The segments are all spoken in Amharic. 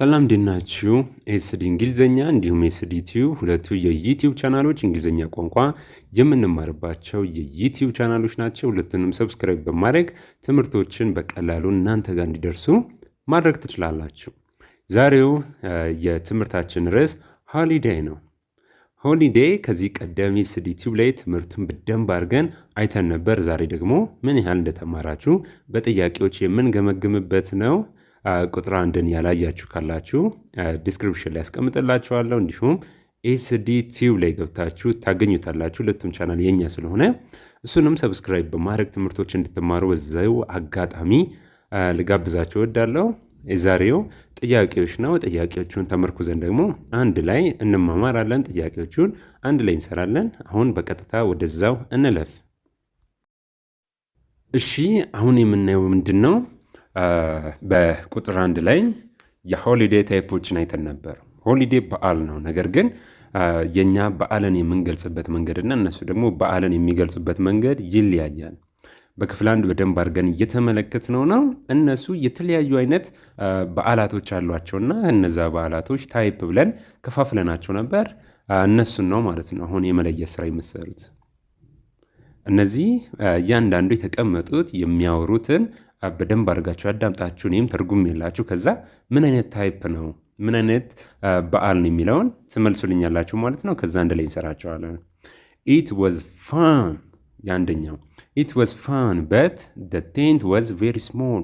ሰላም እንዴት ናችሁ? ኤስዲ እንግሊዘኛ እንዲሁም ኤስዲ ቲዩብ ሁለቱ የዩቲዩብ ቻናሎች እንግሊዘኛ ቋንቋ የምንማርባቸው የዩቲዩብ ቻናሎች ናቸው። ሁለቱንም ሰብስክራይብ በማድረግ ትምህርቶችን በቀላሉ እናንተ ጋር እንዲደርሱ ማድረግ ትችላላችሁ። ዛሬው የትምህርታችን ርዕስ ሆሊዴይ ነው። ሆሊዴይ ከዚህ ቀደም ኤስዲ ቲዩብ ላይ ትምህርቱን በደንብ አድርገን አይተን ነበር። ዛሬ ደግሞ ምን ያህል እንደተማራችሁ በጥያቄዎች የምንገመግምበት ነው። ቁጥር አንድን ያላያችሁ ካላችሁ ዲስክሪፕሽን ላይ ያስቀምጥላችኋለሁ። እንዲሁም ኤስዲ ቲዩብ ላይ ገብታችሁ ታገኙታላችሁ። ሁለቱም ቻናል የኛ ስለሆነ እሱንም ሰብስክራይብ በማድረግ ትምህርቶች እንድትማሩ በዛው አጋጣሚ ልጋብዛችሁ እወዳለሁ። የዛሬው ጥያቄዎች ነው። ጥያቄዎቹን ተመርኩዘን ደግሞ አንድ ላይ እንማማራለን። ጥያቄዎቹን አንድ ላይ እንሰራለን። አሁን በቀጥታ ወደዛው እንለፍ። እሺ፣ አሁን የምናየው ምንድን ነው? በቁጥር አንድ ላይ የሆሊዴይ ታይፖችን አይተን ነበር። ሆሊዴይ በዓል ነው። ነገር ግን የኛ በዓልን የምንገልጽበት መንገድና እነሱ ደግሞ በዓልን የሚገልጹበት መንገድ ይለያያል። በክፍል አንድ በደንብ አድርገን እየተመለከትነው ነው። እነሱ የተለያዩ አይነት በዓላቶች አሏቸውና እነዛ በዓላቶች ታይፕ ብለን ከፋፍለናቸው ነበር። እነሱን ነው ማለት ነው አሁን የመለየት ስራ የምትሰሩት። እነዚህ እያንዳንዱ የተቀመጡት የሚያወሩትን በደንብ አድርጋችሁ አዳምጣችሁ እኔም ትርጉም የላችሁ ከዛ ምን አይነት ታይፕ ነው ምን አይነት በዓል ነው የሚለውን ትመልሱልኛላችሁ ማለት ነው። ከዛ አንድ ላይ እንሰራቸዋለን። ኢት ዋዝ ፋን የአንደኛው ኢት ዋዝ ፋን በት the tent was very small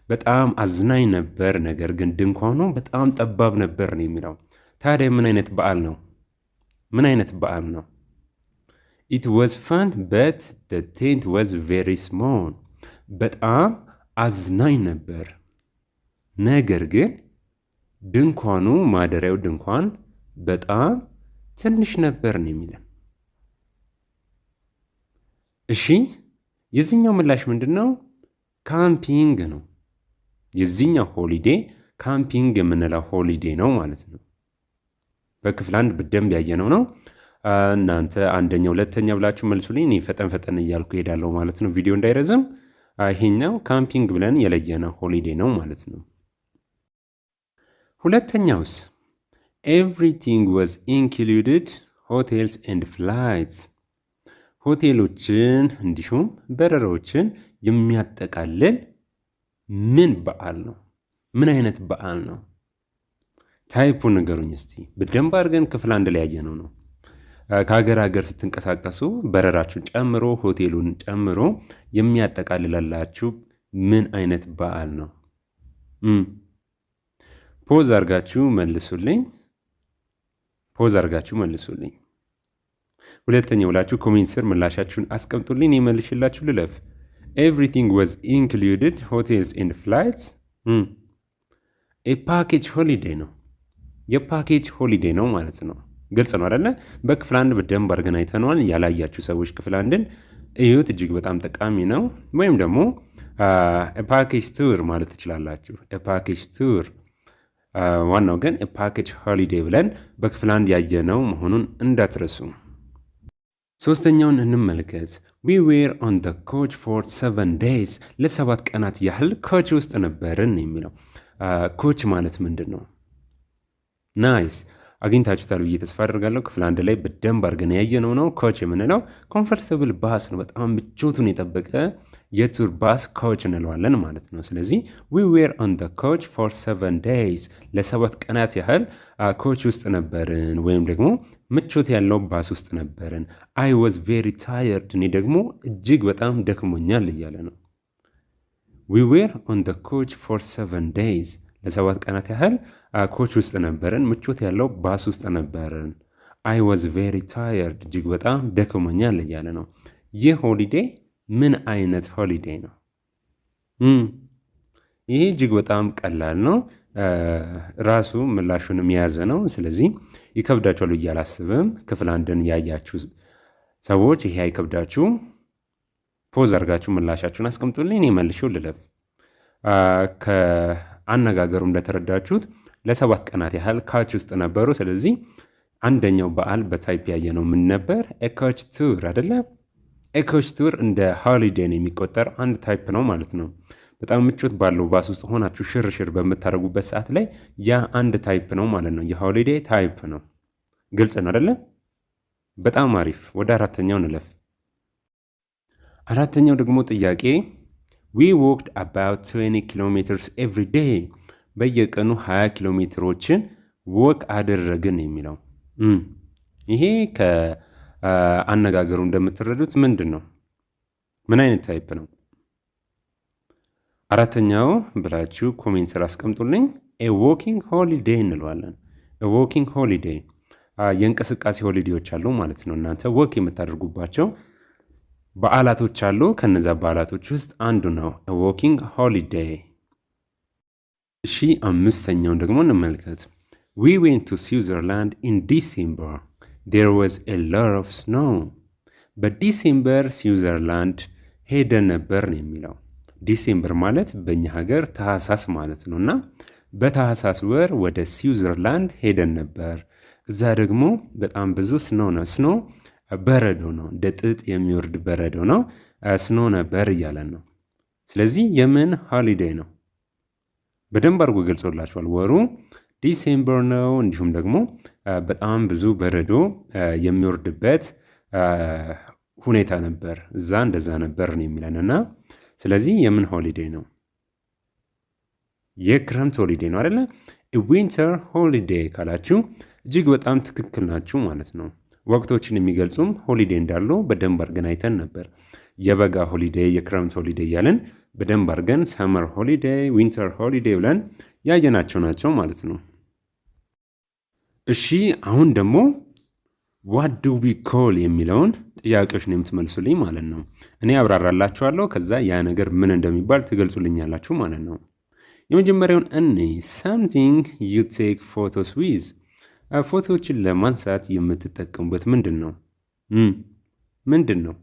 በጣም አዝናኝ ነበር ነገር ግን ድንኳኑ በጣም ጠባብ ነበር ነው የሚለው። ታዲያ ምን አይነት በዓል ነው? ምን አይነት በዓል ነው? ኢት ዋዝ ፋን በት the tent was very small በጣም አዝናኝ ነበር ነገር ግን ድንኳኑ ማደሪያው ድንኳን በጣም ትንሽ ነበር ነው የሚለው። እሺ፣ የዚህኛው ምላሽ ምንድን ነው? ካምፒንግ ነው። የዚህኛው ሆሊዴይ ካምፒንግ የምንለው ሆሊዴይ ነው ማለት ነው። በክፍል አንድ በደንብ ያየነው ነው። እናንተ አንደኛ ሁለተኛ ብላችሁ መልሱልኝ። እኔ ፈጠን ፈጠን እያልኩ ሄዳለሁ ማለት ነው ቪዲዮ እንዳይረዝም። ይሄኛው ካምፒንግ ብለን የለየነው ሆሊዴይ ነው ማለት ነው። ሁለተኛውስ ኤቭሪቲንግ ዋዝ ኢንክሉድድ ሆቴልስ ኤንድ ፍላይትስ ሆቴሎችን እንዲሁም በረራዎችን የሚያጠቃልል ምን በዓል ነው? ምን አይነት በዓል ነው? ታይፑን ንገሩኝ እስቲ። በደንብ አድርገን ክፍል አንድ ላይ ያየነው ነው። ከሀገር ሀገር ስትንቀሳቀሱ በረራችሁን ጨምሮ ሆቴሉን ጨምሮ የሚያጠቃልላላችሁ ምን አይነት በዓል ነው? ፖዝ አድርጋችሁ መልሱልኝ። ፖዝ አድርጋችሁ መልሱልኝ። ሁለተኛ ብላችሁ ኮሜንት ስር ምላሻችሁን አስቀምጡልኝ። የመልሽላችሁ ልለፍ። ኤቭሪቲንግ ዋዝ ኢንክሉድድ ሆቴልስ ኤንድ ፍላይትስ የፓኬጅ ሆሊዴይ ነው። የፓኬጅ ሆሊዴይ ነው ማለት ነው። ግልጽ ነው አይደለ? በክፍል አንድ በደንብ አድርገን አይተነዋል። ያላያችሁ ሰዎች ክፍል አንድን እዩት፣ እጅግ በጣም ጠቃሚ ነው። ወይም ደግሞ ፓኬጅ ቱር ማለት ትችላላችሁ። ፓኬጅ ቱር ዋናው ግን ፓኬጅ ሆሊዴይ ብለን በክፍል አንድ ያየነው መሆኑን እንዳትረሱ። ሶስተኛውን እንመልከት። we were on the coach for 7 days ለ7 ቀናት ያህል ኮች ውስጥ ነበርን የሚለው። ኮች ማለት ምንድን ነው? ናይስ አግኝታችሁታል ብዬ ተስፋ አደርጋለሁ። ክፍል አንድ ላይ በደንብ አድርገን ያየነው ነው። ኮች የምንለው ኮምፈርተብል ባስ ነው። በጣም ምቾቱን የጠበቀ የቱር ባስ ኮች እንለዋለን ማለት ነው። ስለዚህ we were on the coach for 7 days ለ7 ቀናት ያህል ኮች ውስጥ ነበርን ወይም ደግሞ ምቾት ያለው ባስ ውስጥ ነበርን። I was very tired እኔ ደግሞ እጅግ በጣም ደክሞኛል እያለ ነው። we were on the coach for 7 days ለ7 ቀናት ያህል ኮች ውስጥ ነበርን፣ ምቾት ያለው ባስ ውስጥ ነበርን። I was very tired እጅግ በጣም ደክሞኛል እያለ ነው። ይህ ሆሊዴይ ምን አይነት ሆሊዴይ ነው? ይህ እጅግ በጣም ቀላል ነው። ራሱ ምላሹንም የያዘ ነው። ስለዚህ ይከብዳችኋል ብዬ አላስብም። ክፍል አንድን ያያችሁ ሰዎች ይሄ አይከብዳችሁ። ፖዝ አድርጋችሁ ምላሻችሁን አስቀምጡልኝ። እኔ መልሼው ልለፍ። ከአነጋገሩ እንደተረዳችሁት ለ7 ቀናት ያህል ካች ውስጥ ነበሩ። ስለዚህ አንደኛው በዓል በታይፕ ያየነው ምን ነበር? ኤኮች ቱር አይደለ? ኤኮች ቱር እንደ ሆሊዴይ ነው የሚቆጠር አንድ ታይፕ ነው ማለት ነው። በጣም ምቾት ባለው ባስ ውስጥ ሆናችሁ ሽርሽር በምታደርጉበት ሰዓት ላይ ያ አንድ ታይፕ ነው ማለት ነው። የሆሊዴይ ታይፕ ነው። ግልጽ ነው አይደለ? በጣም አሪፍ። ወደ አራተኛው እንለፍ። አራተኛው ደግሞ ጥያቄ we walked about 20 kilometers every day በየቀኑ 20 ኪሎ ሜትሮችን ወክ አደረግን የሚለው ይሄ ከአነጋገሩ እንደምትረዱት ምንድን ነው? ምን አይነት ታይፕ ነው? አራተኛው ብላችሁ ኮሜንት ስራ አስቀምጡልኝ። a walking holiday እንለዋለን። a walking holiday የእንቅስቃሴ ሆሊዴዎች አሉ ማለት ነው። እናንተ ወክ የምታደርጉባቸው በዓላቶች አሉ። ከነዛ በዓላቶች ውስጥ አንዱ ነው a walking holiday። እሺ አምስተኛውን ደግሞ እንመልከት። we went to Switzerland in December there was a lot of snow በዲሴምበር ስዊዘርላንድ ሄደን ነበር ነው የሚለው። ዲሴምበር ማለት በእኛ ሀገር ታህሳስ ማለት ነው እና በታህሳስ ወር ወደ ስዊዘርላንድ ሄደን ነበር። እዛ ደግሞ በጣም ብዙ ስኖ ነው። ስኖ በረዶ ነው፣ እንደ ጥጥ የሚወርድ በረዶ ነው። ስኖ ነበር እያለን ነው። ስለዚህ የምን ሆሊዴይ ነው? በደንብ አድርጎ ገልጾላችኋል። ወሩ ዲሴምበር ነው። እንዲሁም ደግሞ በጣም ብዙ በረዶ የሚወርድበት ሁኔታ ነበር። እዛ እንደዛ ነበር ነው የሚለን እና ስለዚህ የምን ሆሊዴይ ነው? የክረምት ሆሊዴይ ነው አይደለ? ዊንተር ሆሊዴይ ካላችሁ እጅግ በጣም ትክክል ናችሁ ማለት ነው። ወቅቶችን የሚገልጹም ሆሊዴይ እንዳሉ በደንብ አድርገን አይተን ነበር። የበጋ ሆሊዴይ፣ የክረምት ሆሊዴይ እያለን በደንብ አድርገን ሰመር ሆሊዴይ፣ ዊንተር ሆሊዴይ ብለን ያየናቸው ናቸው ማለት ነው። እሺ አሁን ደግሞ ዋት ዱ ዊ ኮል የሚለውን ጥያቄዎች ነው የምትመልሱልኝ ማለት ነው። እኔ አብራራላችኋለሁ፣ ከዛ ያ ነገር ምን እንደሚባል ትገልጹልኛላችሁ ማለት ነው። የመጀመሪያውን እኔ ሳምቲንግ ዩ ቴክ ፎቶስ ዊዝ ፎቶዎችን ለማንሳት የምትጠቀሙበት ምንድን ነው? ምንድን ነው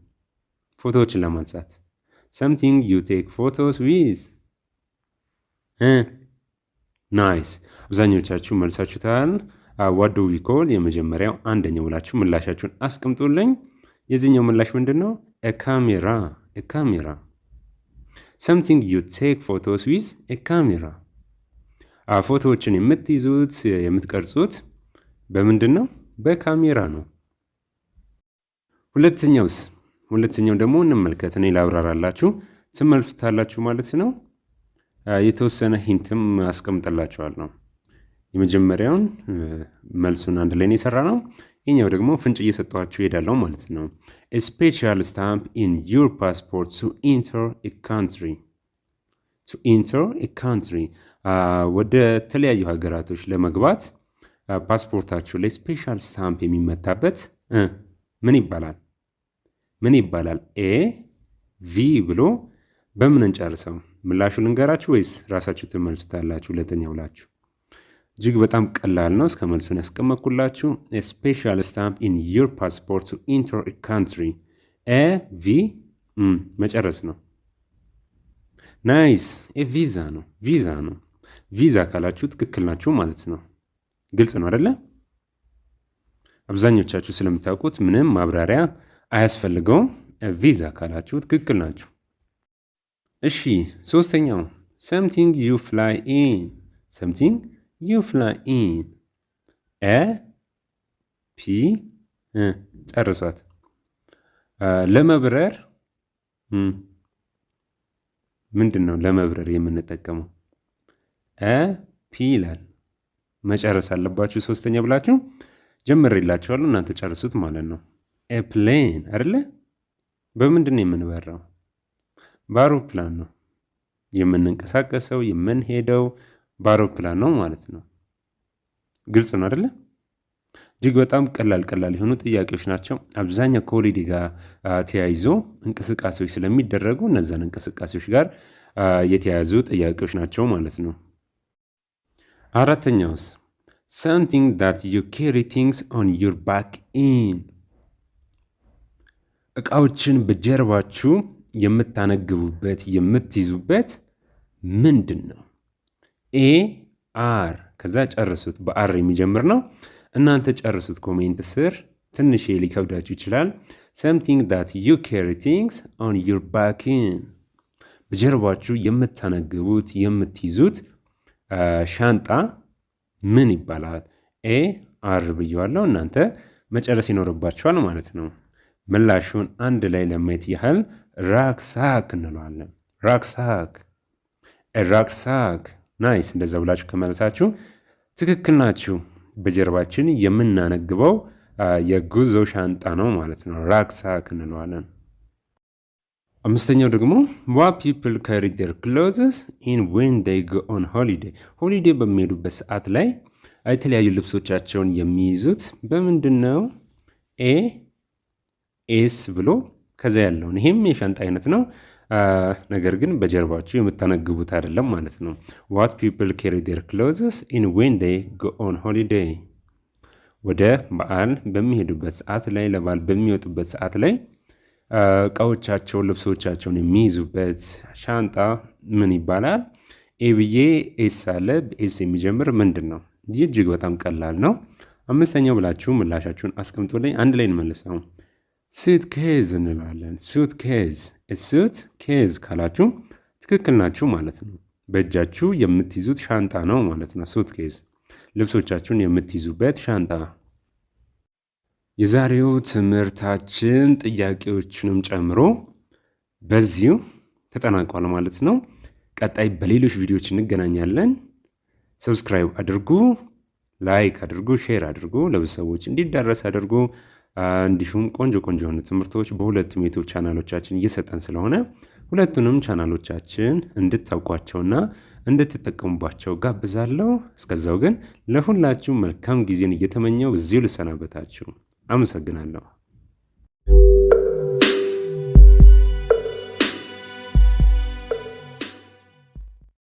ፎቶዎችን ለማንሳት? ሳምቲንግ ዩ ቴክ ፎቶስ ዊዝ። ናይስ። አብዛኞቻችሁ መልሳችሁታል። ዋት ዱ ዊ ኮል የመጀመሪያው አንደኛው ብላችሁ ምላሻችሁን አስቀምጡልኝ። የዚህኛው ምላሽ ምንድን ነው? ካሜራ። ካሜራ። ሳምቲንግ ዩ ቴክ ፎቶስ ዊዝ ካሜራ። ፎቶዎችን የምትይዙት የምትቀርጹት በምንድን ነው? በካሜራ ነው። ሁለተኛው ደግሞ እንመልከት። እኔ ላብራራላችሁ ትመልሱታላችሁ ማለት ነው። የተወሰነ ሂንትም አስቀምጥላችኋለሁ። የመጀመሪያውን መልሱን አንድ ላይ የሰራ ነው። ይህኛው ደግሞ ፍንጭ እየሰጠኋችሁ ይሄዳለሁ ማለት ነው። a special stamp in your passport to enter a country ወደ ተለያዩ ሀገራቶች ለመግባት ፓስፖርታችሁ ላይ ስፔሻል ስታምፕ የሚመታበት ምን ይባላል? ኤ ቪ ብሎ በምን እንጨርሰው? ምላሹ ልንገራችሁ ወይስ ራሳችሁ ትመልሱታላችሁ? ሁለተኛ ብላችሁ እጅግ በጣም ቀላል ነው። እስከ መልሱን ያስቀመጥኩላችሁ። ስፔሻል ስታምፕ ኢን ዩር ፓስፖርት ቱ ኢንተር ኤ ካንትሪ ኤ ቪ መጨረስ ነው። ናይስ። ቪዛ ነው። ቪዛ ካላችሁ ትክክል ናችሁ ማለት ነው። ግልጽ ነው አይደለ? አብዛኞቻችሁ ስለምታውቁት ምንም ማብራሪያ አያስፈልገውም። ቪዛ ካላችሁ ትክክል ናችሁ። እሺ ሶስተኛው something you fly in ፒ ጨርሷት። ለመብረር ምንድን ነው ለመብረር የምንጠቀመው? ፒ ይላል። መጨረስ አለባችሁ። ሶስተኛ ብላችሁ ጀምሬላችኋለሁ፣ እናንተ ጨርሱት ማለት ነው። ኤፕሌን አይደለ? በምንድን ነው የምንበራው? በአውሮፕላን ነው የምንንቀሳቀሰው፣ የምንሄደው በአውሮፕላን ነው ማለት ነው። ግልጽ ነው አይደለ? እጅግ በጣም ቀላል የሆኑ ጥያቄዎች ናቸው። አብዛኛው ከሆሊዴይ ጋር ተያይዞ እንቅስቃሴዎች ስለሚደረጉ እነዛን እንቅስቃሴዎች ጋር የተያያዙ ጥያቄዎች ናቸው ማለት ነው። አራተኛውስ something that you carry things on your back in እቃዎችን በጀርባችሁ የምታነግቡበት የምትይዙበት ምንድን ነው? ኤ አር ከዛ ጨርሱት። በአር የሚጀምር ነው። እናንተ ጨርሱት። ኮሜንት ስር ትንሽ ሊከብዳችሁ ይችላል። something that you carry things on your back in በጀርባችሁ የምታነግቡት የምትይዙት ሻንጣ ምን ይባላል? ኤ አር ብየዋለሁ። እናንተ መጨረስ ይኖርባችኋል ማለት ነው። ምላሹን አንድ ላይ ለማየት ያህል ራክሳክ እንለዋለን። ራክሳክ ራክሳክ። ናይስ። እንደዛ ብላችሁ ከመለሳችሁ ትክክል ናችሁ። በጀርባችን የምናነግበው የጉዞ ሻንጣ ነው ማለት ነው። ራክሳክ እንለዋለን። አምስተኛው ደግሞ what people carry their clothes in when they go on holiday። ሆሊዴይ በሚሄዱበት ሰዓት ላይ የተለያዩ ልብሶቻቸውን የሚይዙት በምንድን ነው? ኤ ኤስ ብሎ ከዛ ያለውን ይሄም የሻንጣ አይነት ነው። ነገር ግን በጀርባችሁ የምታነግቡት አይደለም ማለት ነው። what people carry their clothes in when they go on holiday። ወደ በዓል በሚሄዱበት ሰዓት ላይ ለበዓል በሚወጡበት ሰዓት ላይ እቃዎቻቸውን ልብሶቻቸውን የሚይዙበት ሻንጣ ምን ይባላል? ኤ ብዬ ኤስ አለ። በኤስ የሚጀምር ምንድን ነው? ይህ እጅግ በጣም ቀላል ነው። አምስተኛው ብላችሁ ምላሻችሁን አስቀምጡልኝ። አንድ ላይ እንመልሰው። ሱት ኬዝ እንላለን። ሱት ኬዝ። ሱት ኬዝ ካላችሁ ትክክል ናችሁ ማለት ነው። በእጃችሁ የምትይዙት ሻንጣ ነው ማለት ነው። ሱት ኬዝ ልብሶቻችሁን የምትይዙበት ሻንጣ። የዛሬው ትምህርታችን ጥያቄዎችንም ጨምሮ በዚሁ ተጠናቋል ማለት ነው። ቀጣይ በሌሎች ቪዲዮዎች እንገናኛለን። ሰብስክራይብ አድርጉ፣ ላይክ አድርጉ፣ ሼር አድርጉ፣ ለብዙ ሰዎች እንዲዳረስ አድርጉ። እንዲሁም ቆንጆ የሆኑ ትምህርቶች በሁለቱም ዩቲዩብ ቻናሎቻችን እየሰጠን ስለሆነ ሁለቱንም ቻናሎቻችን እንድታውቋቸውና እንድትጠቀሙባቸው ጋብዛለሁ። እስከዛው ግን ለሁላችሁም መልካም ጊዜን እየተመኘው እዚሁ ልሰናበታችሁ። አመሰግናለሁ።